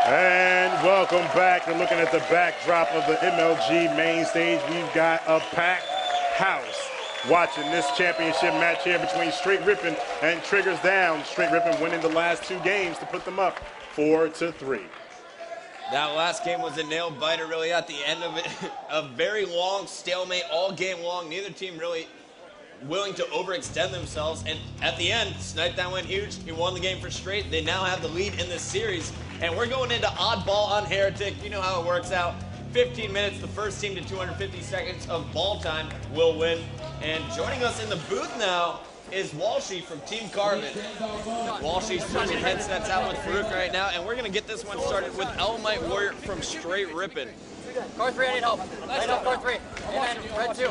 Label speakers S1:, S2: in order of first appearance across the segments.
S1: And welcome back. And looking at the backdrop of the MLG main stage, we've got a packed house watching this championship match here between Straight Rippin' and Triggers Down. Straight Rippin' winning the last 2 games to put them up 4-3.
S2: That last game was a nail-biter really at the end of it. A very long stalemate all game long. Neither team really willing to overextend themselves. And at the end, Snipe Down went huge. He won the game for Straight. They now have the lead in this series. And we're going into oddball on Heretic. You know how it works out. 15 minutes, the first team to 250 seconds of ball time will win. And joining us in the booth now is Walshy from Team Carbon. Walshy's switching headsets out with Farouk right now, and we're going to get this one started with Elmite Warrior from Straight Rippin'.
S3: Car 3, I need help. I need help, car 3. And red 2.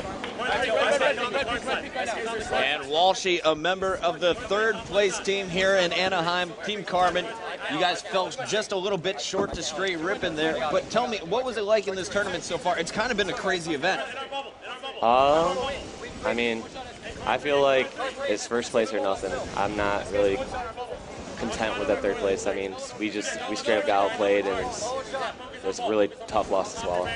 S2: And Walshy, a member of the 3rd place team here in Anaheim, Team Carbon. You guys fell just a little bit short to Straight Rippin' there, but tell me, what was it like in this tournament so far? It's kind of been a crazy event.
S4: I mean, I feel like it's first place or nothing. I'm not really content with that 3rd place. I mean, we straight up got outplayed, and it was a really tough loss to swallow.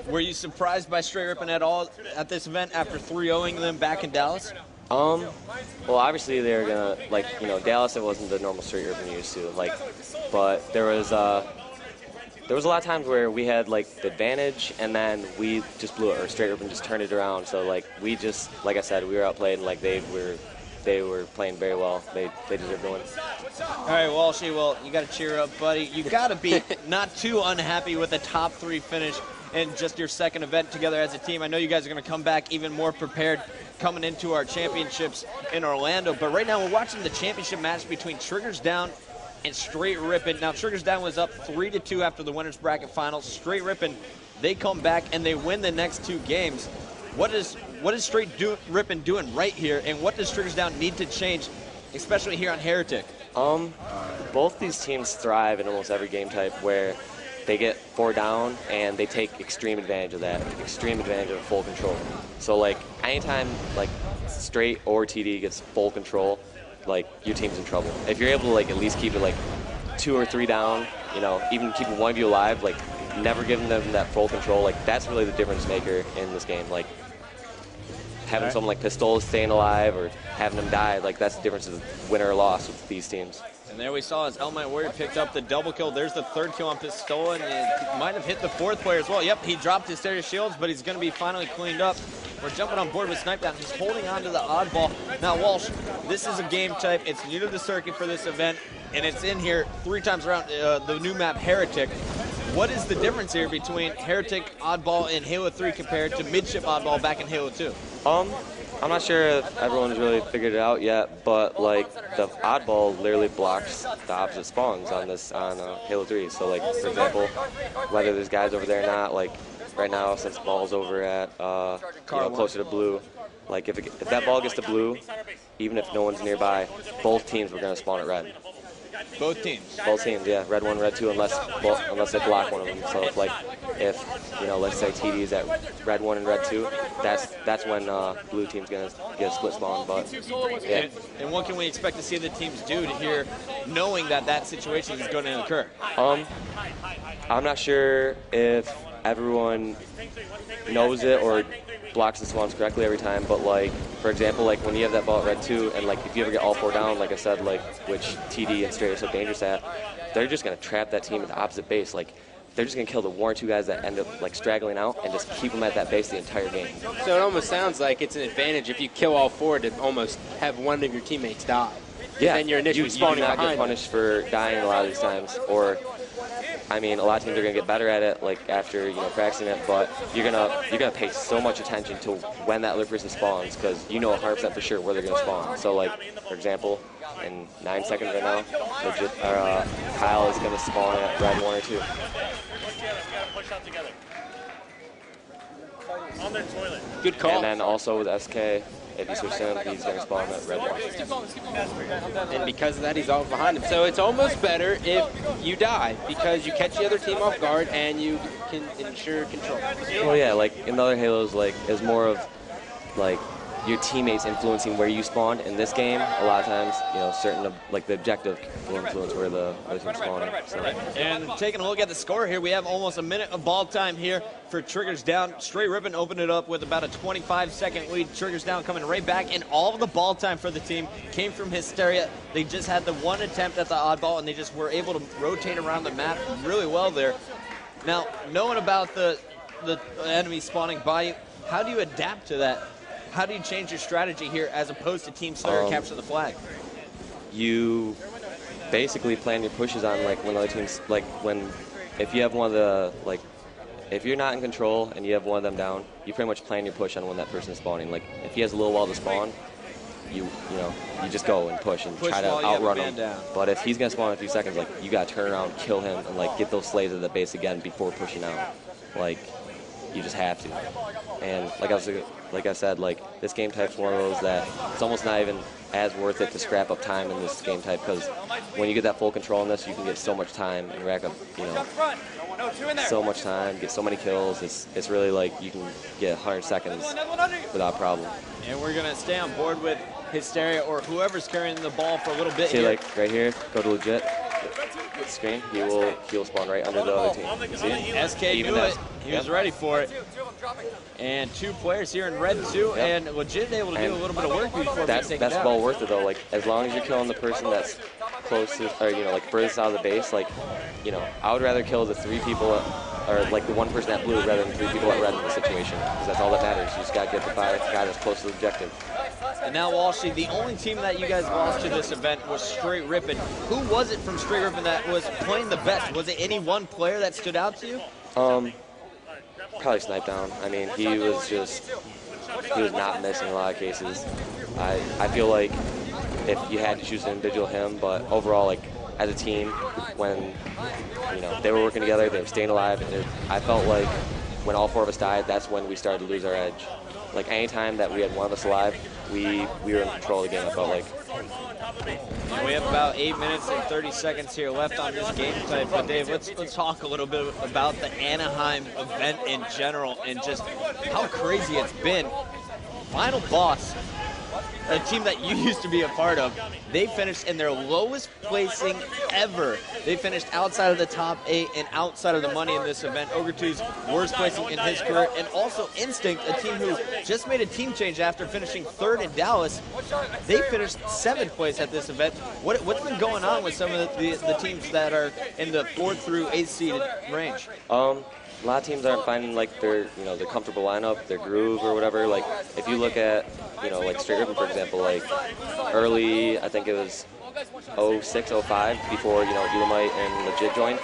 S2: Were you surprised by Straight Rippin' at all at this event after 3-0ing them back in Dallas?
S4: Well, obviously they're gonna, like, you know, Dallas, it wasn't the normal Straight Rippin' used to, like, but there was a lot of times where we had, like, the advantage, and then we just blew it, or Straight Rippin' just turned it around. So, like, we just, like I said, we were outplayed, and, like, they were playing very well. They deserved to win.
S2: All right, Walshy, well, you got to cheer up, buddy. You got to be not too unhappy with a top 3 finish in just your 2nd event together as a team. I know you guys are going to come back even more prepared coming into our championships in Orlando. But right now we're watching the championship match between Triggers Down and Straight Rippin'. Now, Triggers Down was up 3-2 after the winner's bracket final. Straight Rippin', they come back and they win the next 2 games. What is Straight Rippin' doing right here, and what does Triggers Down need to change, especially here on Heretic?
S4: Both these teams thrive in almost every game type where they get 4 down and they take extreme advantage of that, extreme advantage of full control. So, like, anytime, like, Straight or TD gets full control, like, your team's in trouble. If you're able to, like, at least keep it, like, 2 or 3 down, you know, even keeping one of you alive, like, never giving them that full control, like, that's really the difference maker in this game. Like, having someone like Pistol staying alive or having them die, like, that's the difference of winner or loss with these teams.
S2: And there we saw as Elmite Warrior picked up the double kill. There's the 3rd kill on Pistol, and it might have hit the 4th player as well. Yep, he dropped his stereo shields, but he's going to be finally cleaned up. We're jumping on board with Snipe Down. He's holding on to the oddball. Now, Walsh, this is a game type. It's new to the circuit for this event, and it's in here 3 times around the new map Heretic. What is the difference here between Heretic oddball in Halo 3 compared to midship oddball back in Halo 2?
S4: I'm not sure if everyone's really figured it out yet, but, like, the oddball literally blocks the opposite spawns on Halo 3. So, like, for example, whether there's guys over there or not, like, right now, since the ball's over at, closer to blue, like, if that ball gets to blue, even if no one's nearby, both teams were going to spawn at red.
S2: Both teams?
S4: Both teams, yeah. Red 1, Red 2, unless they block one of them. So, if you know, let's say TD is at Red 1 and Red 2, that's when blue team's going to get a split spawn. But, yeah.
S2: And what can we expect to see the teams do to here, knowing that situation is going to occur?
S4: I'm not sure if everyone knows it or blocks the spawns correctly every time, but, like, for example, like, when you have that ball at red 2, and, like, if you ever get all 4 down, like I said, like, which TD and Straight are so dangerous at, they're just going to trap that team at the opposite base. Like, they're just going to kill the 1 or 2 guys that end up, like, straggling out and just keep them at that base the entire game.
S5: So it almost sounds like it's an advantage if you kill all 4 to almost have one of your teammates die.
S4: Yeah,
S5: then you're initially
S4: spawning you do not get punished for dying a lot of these times, or, I mean, a lot of teams are going to get better at it, like, after, you know, practicing it, but you're gonna pay so much attention to when that other person spawns, because you know 100% for sure where they're going to spawn. So, like, for example, in 9 seconds right now, Kyle is going to spawn at red 1 or 2.
S5: Good call.
S4: And then also with SK, if you switch him, he's going to spawn at red 1.
S5: And because of that, he's all behind him. So it's almost better if you die, because you catch the other team off guard and you can ensure control.
S4: Well, yeah, like, in the other Halos, like, it's more of, like, your teammates influencing where you spawn. In this game, a lot of times, you know, certain of, like the objective will influence where the other team's spawning. So.
S2: And taking a look at the score here, we have almost a minute of ball time here for Triggers Down. Straight Ribbon opened it up with about a 25-second lead. Triggers Down coming right back, and all of the ball time for the team came from Hysteria. They just had the one attempt at the oddball, and they just were able to rotate around the map really well there. Now, knowing about the enemy spawning by you, how do you adapt to that? How do you change your strategy here as opposed to Team Slayer capture the flag?
S4: You basically plan your pushes on like when other teams, like if you have one of the, like if you're not in control and you have one of them down, you pretty much plan your push on when that person is spawning. Like if he has a little while to spawn, you just go and push and try to outrun him.
S2: Down.
S4: But if he's gonna spawn in a few seconds, like you gotta turn around, kill him, and like get those slaves at the base again before pushing out. Like you just have to. And like I said, like this game type's one of those that it's almost not even as worth it to scrap up time in this game type, because when you get that full control in this, you can get so much time and rack up, you know, so much time, get so many kills. It's really like you can get 100 seconds without problem.
S2: And we're gonna stay on board with Hysteria or whoever's carrying the ball for a little bit.
S4: See,
S2: here.
S4: like right here, go to legit screen. He will spawn right under the other team. See?
S2: SK knew it. He was ready for it. And two players here in red too, and legit able to do a little bit of work before
S4: that's well worth it though. Like as long as you're killing the person that's closest, or you know, like furthest out of the base. Like, you know, I would rather kill the 3 people, or like the 1 person at blue rather than 3 people at red in the situation, because that's all that matters. You just gotta get the guy that's close to the objective.
S2: And now, Walshy, the only team that you guys lost to this event was Straight Rippin'. Who was it from Straight Rippin' that was playing the best? Was it any one player that stood out to you?
S4: Probably Snipe Down. I mean, he was not missing in a lot of cases. I feel like if you had to choose an individual, him, but overall, like as a team, when you know they were working together, they were staying alive, and I felt like when all 4 of us died, that's when we started to lose our edge. Like any time that we had one of us alive, we were in control of the game, I felt like.
S2: And we have about 8 minutes and 30 seconds here left on this game type. But Dave, let's talk a little bit about the Anaheim event in general and just how crazy it's been. Final boss, a team that you used to be a part of, they finished in their lowest placing ever. They finished outside of the top 8 and outside of the money in this event. Ogre2's worst placing in his career. And also Instinct, a team who just made a team change after finishing 3rd in Dallas. They finished 7th place at this event. What's been going on with some of the teams that are in the 4th through 8th seeded range?
S4: A lot of teams aren't finding like their comfortable lineup, their groove or whatever. Like if you look at, you know, like Straight Ribbon, for example, like early, I think it was 06, 05, before, you know, Elamite and Legit joined,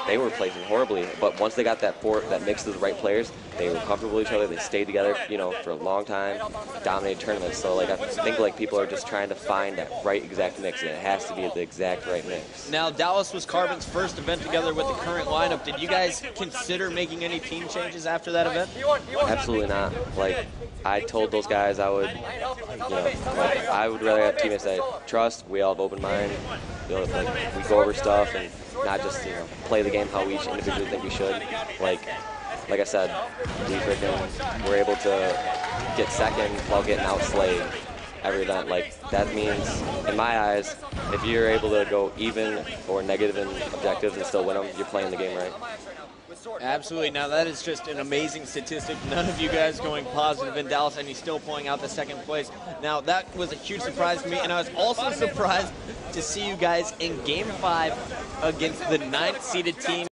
S4: they were placing horribly. But once they got that mix of the right players, they were comfortable with each other. They stayed together, you know, for a long time, dominated tournaments. So like I think like people are just trying to find that right exact mix, and it has to be the exact right mix.
S2: Now Dallas was Carbon's first event together with the current lineup. Did you guys consider making any team changes after that event?
S4: Absolutely not. Like I told those guys I would, you know, like I would rather have teammates that I trust. We all have open mind. You know, like we go over stuff and not just, you know, play the game how we each individually think we should. Like I said, we freaking were able to get 2nd while getting outslayed every event. Like that means, in my eyes, if you're able to go even or negative in objectives and still win them, you're playing the game right.
S2: Absolutely. Now that is just an amazing statistic. None of you guys going positive in Dallas, and he's still pulling out the 2nd place. Now that was a huge surprise to me, and I was also surprised to see you guys in Game 5 against the 9th seeded team.